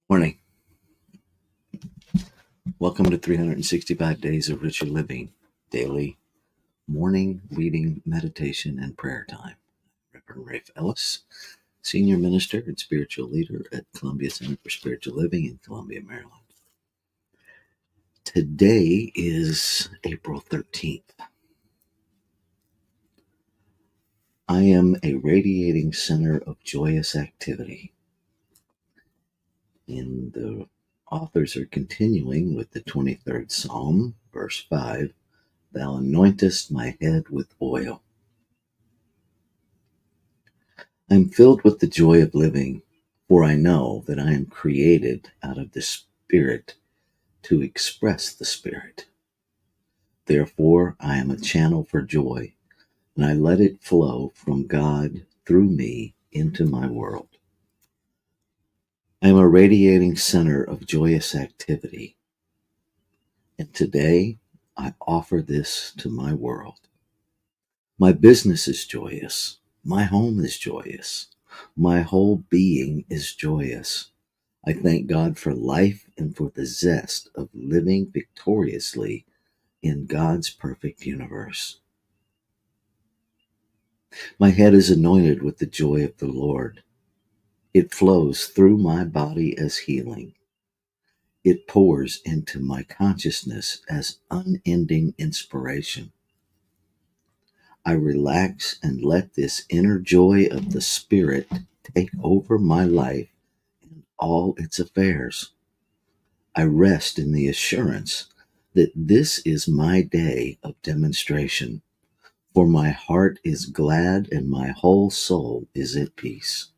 Morning. Welcome to 365 Days of Richer Living, daily morning reading, meditation, and prayer time. Reverend Rafe Ellis, Senior Minister and Spiritual Leader at Columbia Center for Spiritual Living in Columbia, Maryland. Today is April 13th. I am a radiating center of joyous activity. And the authors are continuing with the 23rd Psalm, verse 5. Thou anointest my head with oil. I am filled with the joy of living, for I know that I am created out of the Spirit to express the Spirit. Therefore, I am a channel for joy, and I let it flow from God through me into my world. I am a radiating center of joyous activity, and today I offer this to my world. My business is joyous. My home is joyous. My whole being is joyous. I thank God for life and for the zest of living victoriously in God's perfect universe. My head is anointed with the joy of the Lord. It flows through my body as healing. It pours into my consciousness as unending inspiration. I relax and let this inner joy of the Spirit take over my life and all its affairs. I rest in the assurance that this is my day of demonstration, for my heart is glad and my whole soul is at peace.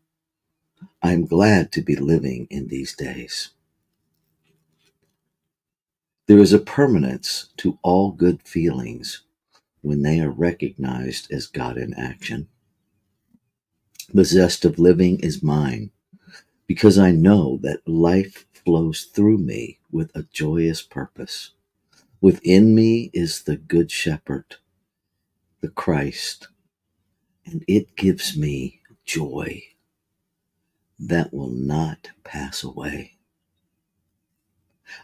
I am glad to be living in these days. There is a permanence to all good feelings when they are recognized as God in action. The zest of living is mine because I know that life flows through me with a joyous purpose. Within me is the Good Shepherd, the Christ, and it gives me joy that will not pass away.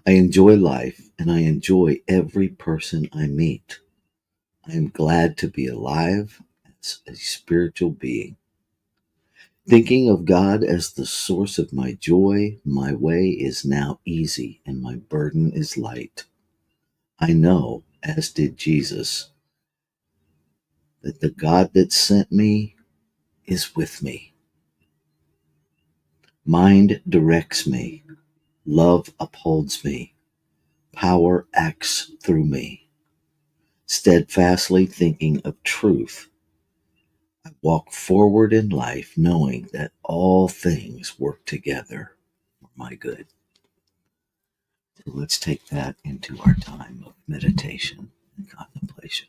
I enjoy life and I enjoy every person I meet. I am glad to be alive as a spiritual being. Thinking of God as the source of my joy, my way is now easy and my burden is light. I know, as did Jesus, that the God that sent me is with me. Mind directs me. Love upholds me. Power acts through me. Steadfastly thinking of truth, I walk forward in life knowing that all things work together for my good. So let's take that into our time of meditation and contemplation.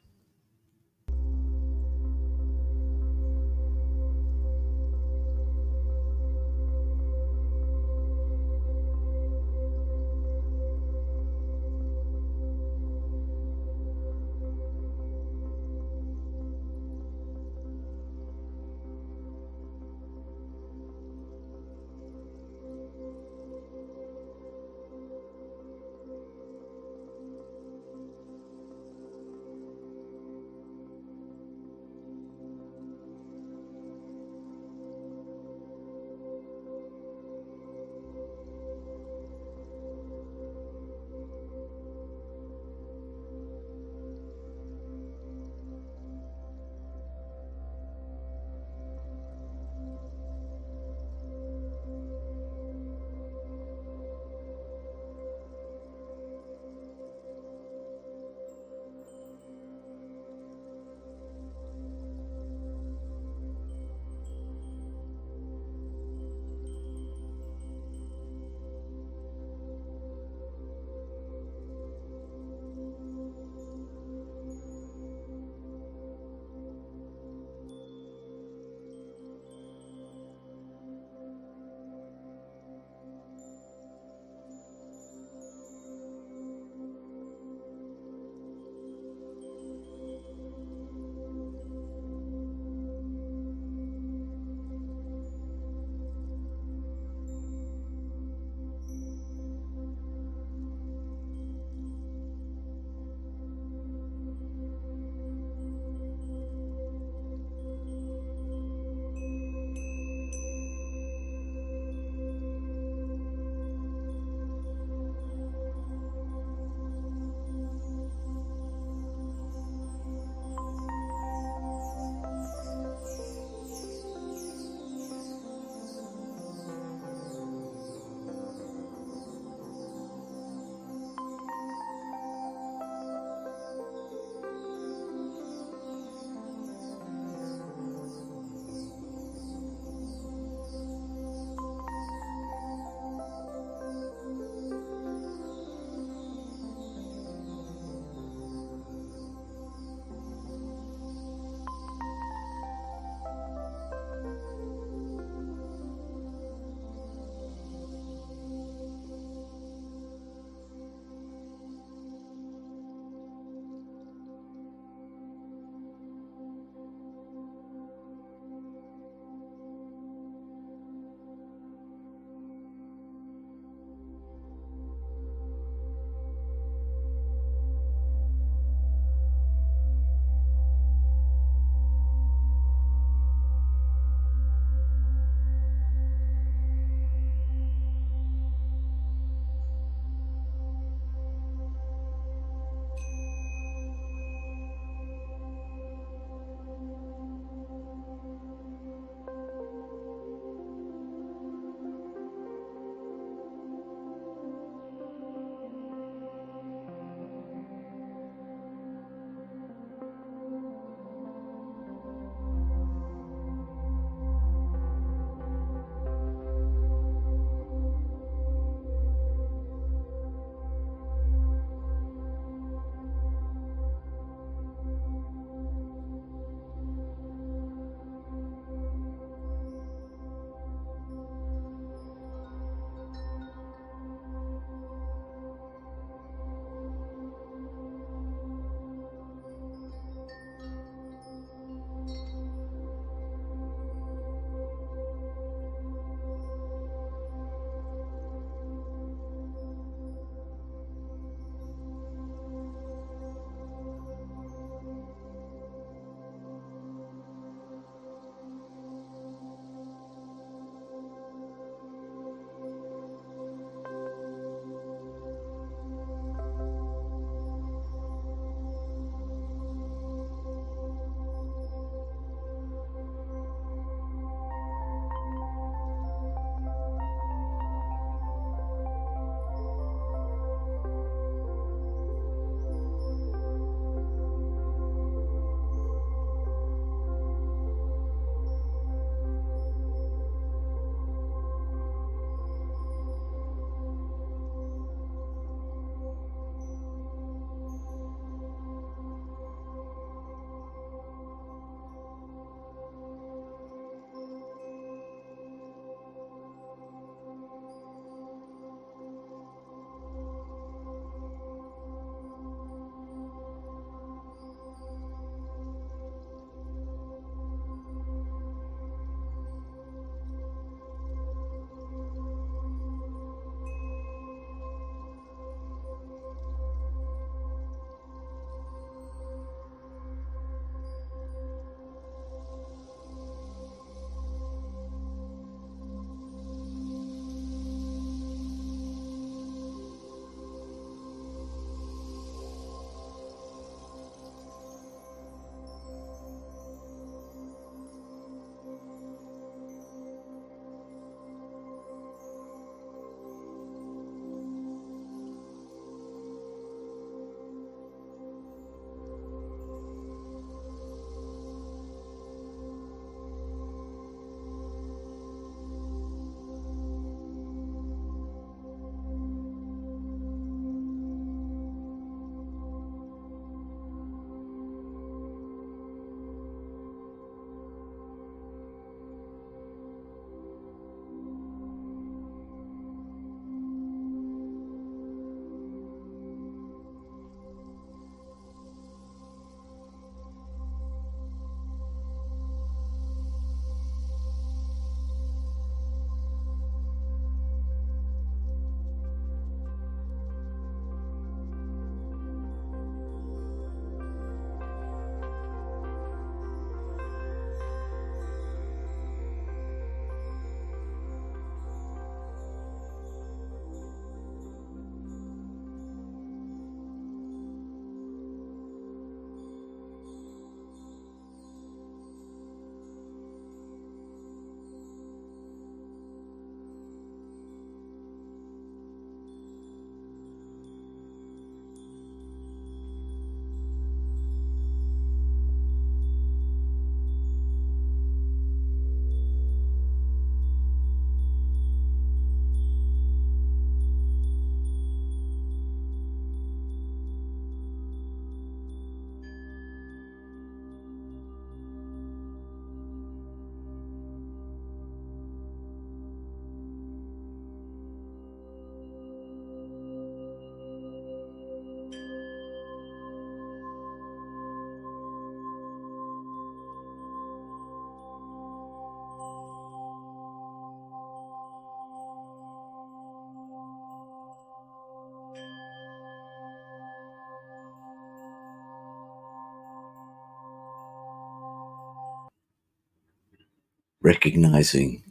recognizing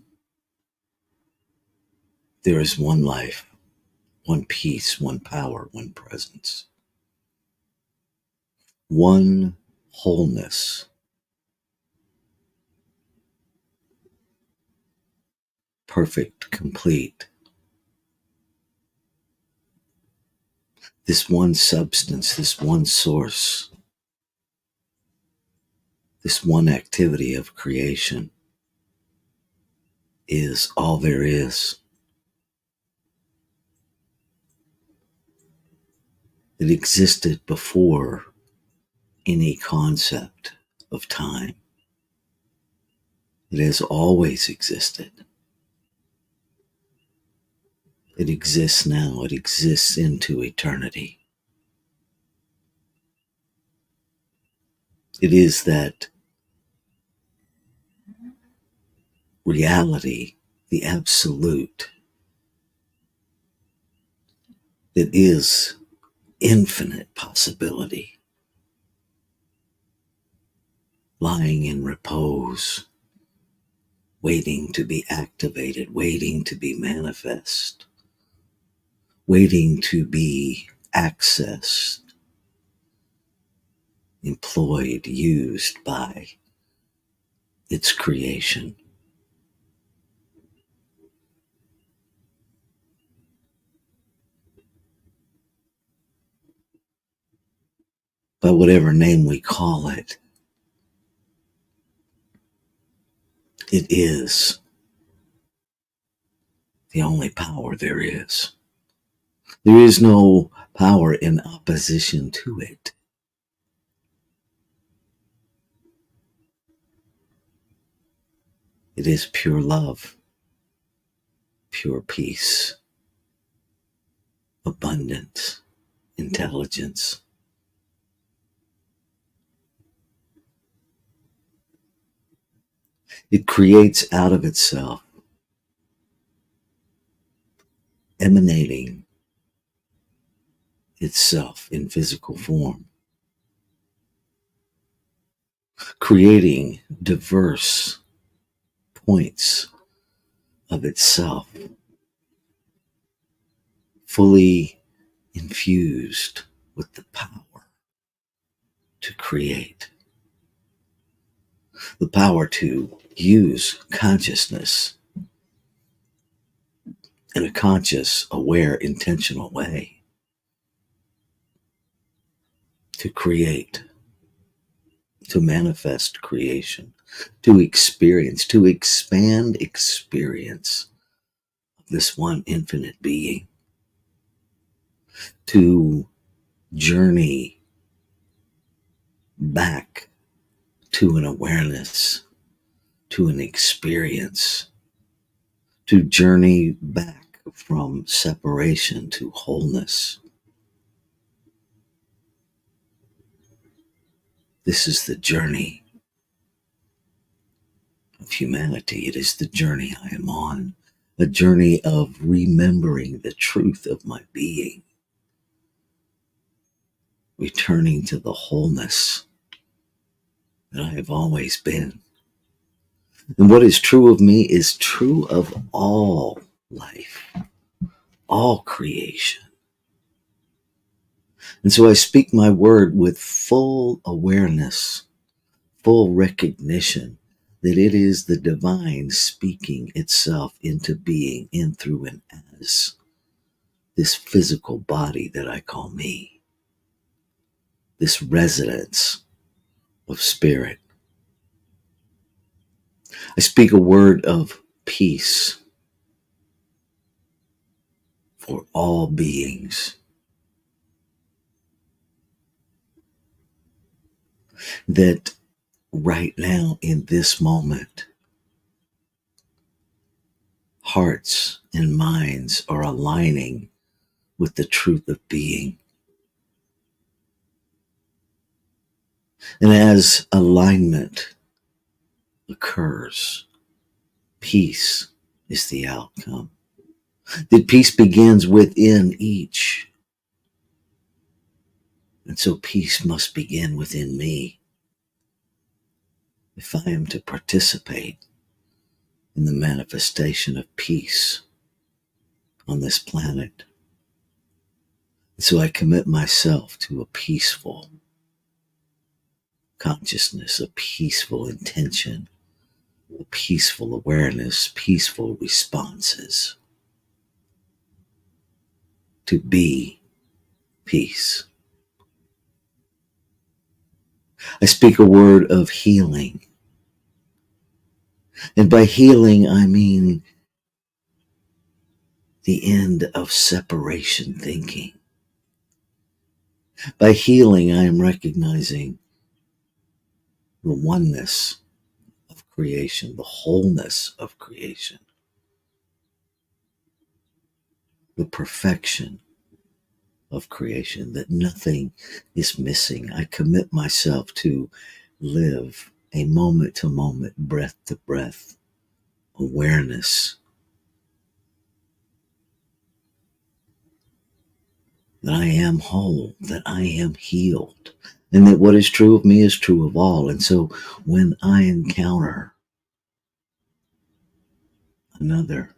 there is one life, one peace, one power, one presence, one wholeness, perfect, complete. This one substance, this one source, this one activity of creation is all there is. It existed before any concept of time. It has always existed. It exists now. It exists into eternity. It is that reality, the absolute, that is infinite possibility, lying in repose, waiting to be activated, waiting to be manifest, waiting to be accessed, employed, used by its creation. By whatever name we call it, it is the only power there is. There is no power in opposition to it. It is pure love, pure peace, abundance, intelligence. It creates out of itself, emanating itself in physical form, creating diverse points of itself, fully infused with the power to create, the power to use consciousness in a conscious, aware, intentional way to create, to manifest creation, to experience, to expand experience of this one infinite being, to journey back to an awareness, to an experience, to journey back from separation to wholeness. This is the journey of humanity. It is the journey I am on, a journey of remembering the truth of my being, returning to the wholeness that I have always been. And what is true of me is true of all life, all creation. And so I speak my word with full awareness, full recognition that it is the divine speaking itself into being in, through, and as this physical body that I call me, this residence of spirit. I speak a word of peace for all beings, that right now in this moment, hearts and minds are aligning with the truth of being. And as alignment occurs, peace is the outcome. That peace begins within each. And so peace must begin within me if I am to participate in the manifestation of peace on this planet. So I commit myself to a peaceful consciousness, a peaceful intention, a peaceful awareness, peaceful responses, to be peace. I speak a word of healing. And by healing, I mean the end of separation thinking. By healing, I am recognizing the oneness of creation, the wholeness of creation, the perfection of creation, that nothing is missing. I commit myself to live a moment to moment, breath to breath awareness that I am whole, that I am healed, and that what is true of me is true of all. And so when I encounter another,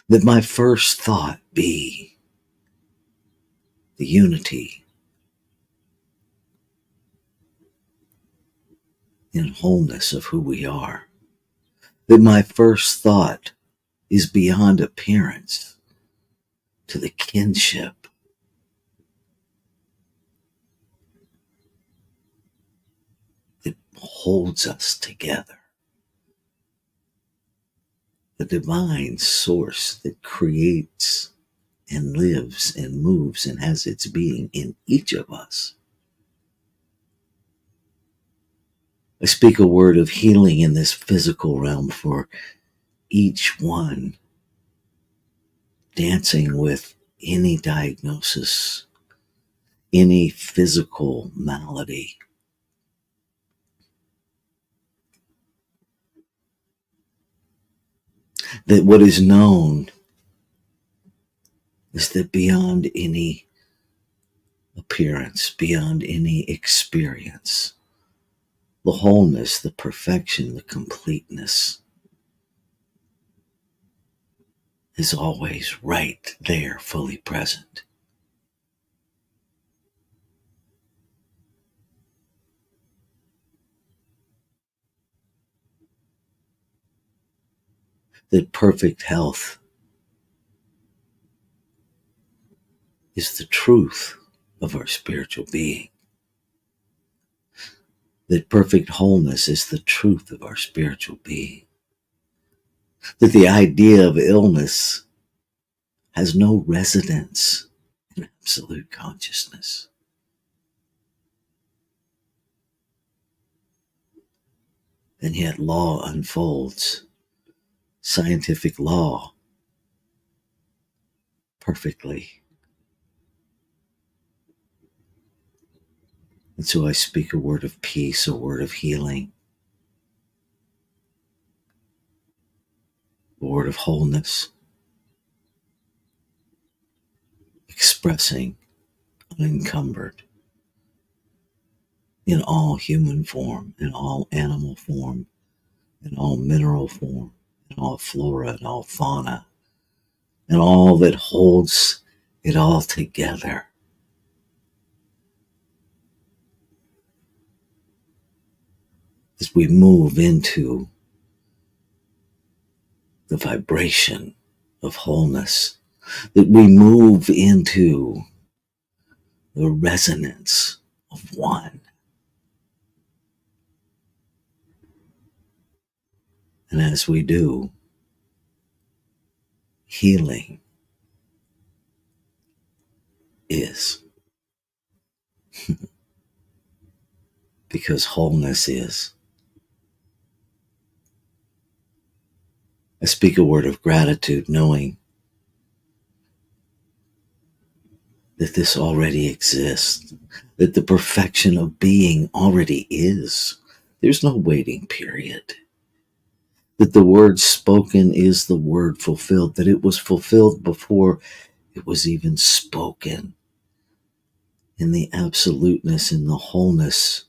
that my first thought be the unity and wholeness of who we are, that my first thought is beyond appearance to the kinship that holds us together, the divine source that creates and lives and moves and has its being in each of us. I speak a word of healing in this physical realm for each one dancing with any diagnosis, any physical malady. That what is known is that beyond any appearance, beyond any experience, the wholeness, the perfection, the completeness is always right there, fully present. That perfect health is the truth of our spiritual being. That perfect wholeness is the truth of our spiritual being. That the idea of illness has no residence in absolute consciousness. And yet law unfolds, scientific law, perfectly. And so I speak a word of peace, a word of healing, a word of wholeness, expressing unencumbered in all human form, in all animal form, in all mineral form, in all flora, and all fauna, and all that holds it all together. As we move into the vibration of wholeness, that we move into the resonance of one. And as we do, healing is, because wholeness is. I speak a word of gratitude, knowing that this already exists, that the perfection of being already is. There's no waiting period. That the word spoken is the word fulfilled, that it was fulfilled before it was even spoken, in the absoluteness, in the wholeness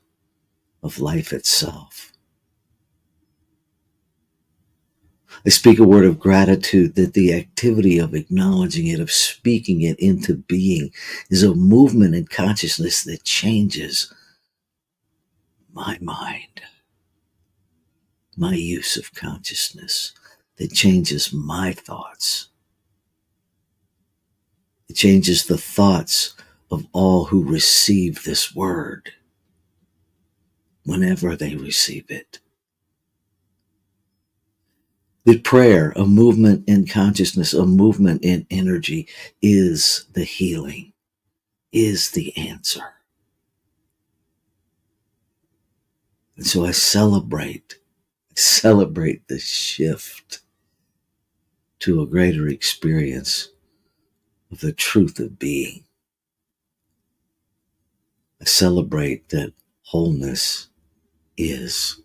of life itself. I speak a word of gratitude that the activity of acknowledging it, of speaking it into being, is a movement in consciousness that changes my mind, my use of consciousness, that changes my thoughts. It changes the thoughts of all who receive this word whenever they receive it. The prayer, a movement in consciousness, a movement in energy, is the healing, is the answer. And so I celebrate the shift to a greater experience of the truth of being. I celebrate that wholeness is.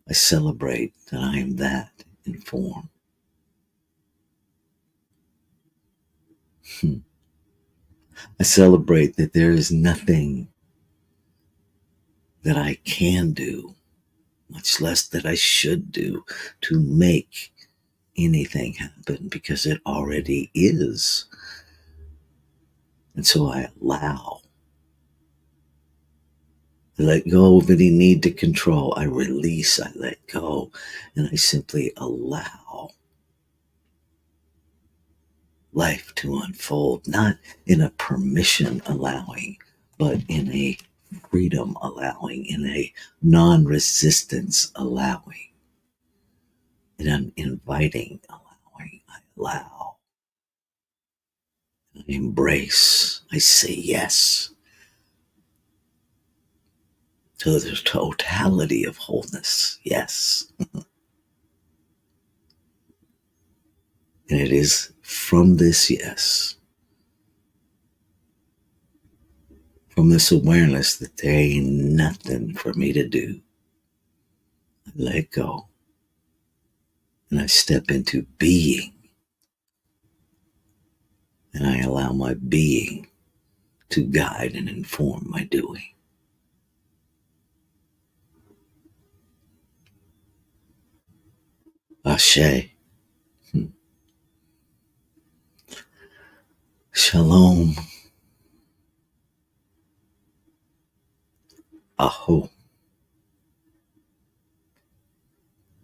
I celebrate that I am that in form. I celebrate that there is nothing that I can do, much less that I should do, to make anything happen because it already is. And so I allow. I let go of any need to control. I release, I let go, and I simply allow life to unfold, not in a permission allowing, but in a freedom allowing, in a non resistance allowing, in an inviting allowing. I allow, I embrace, I say yes to the totality of wholeness. Yes. And it is from this yes, from this awareness that there ain't nothing for me to do, I let go and I step into being, and I allow my being to guide and inform my doing. Ashe. Shalom. Aho.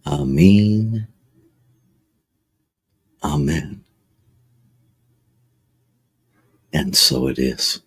Amin. Amen. And so it is.